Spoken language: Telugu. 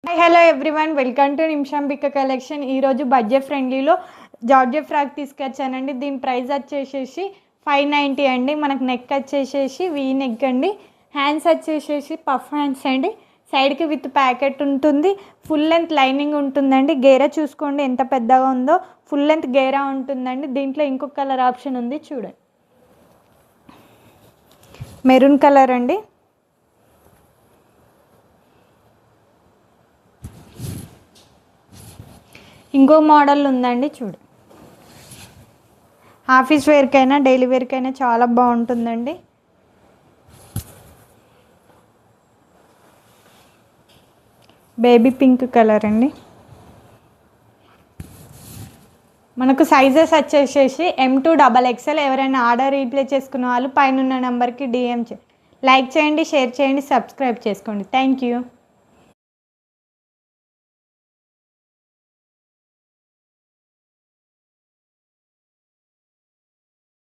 Hello everyone, welcome to Nimishambika collection. ఈరోజు బడ్జెట్ ఫ్రెండ్లీలో జార్జెట్ ఫ్రాక్ తీసుకొచ్చానండి. దీని ప్రైస్ వచ్చేసేసి 590 అండి. మనకు నెక్ వచ్చేసేసి వీ నెక్ అండి. హ్యాండ్స్ వచ్చేసేసి పఫ్ హ్యాండ్స్ అండి. సైడ్కి విత్ ప్యాకెట్ ఉంటుంది. ఫుల్ లెంత్ లైనింగ్ ఉంటుందండి. గేరా చూసుకోండి ఎంత పెద్దగా ఉందో. ఫుల్ లెంత్ గేరా ఉంటుందండి. దీంట్లో ఇంకొక కలర్ ఆప్షన్ ఉంది, చూడండి. మెరూన్ కలర్ అండి. ఇంకో మోడల్ ఉందండి, చూడు. ఆఫీస్ వేర్కైనా డైలీ వేర్కైనా చాలా బాగుంటుందండి. బేబీ పింక్ కలర్ అండి. మనకు సైజెస్ వచ్చేసేసి M2 XXL. ఎవరైనా ఆర్డర్ రీప్లేస్ చేసుకున్న వాళ్ళు పైన నెంబర్కి DM చేయండి. లైక్ చేయండి, షేర్ చేయండి, సబ్స్క్రైబ్ చేసుకోండి. Thank you.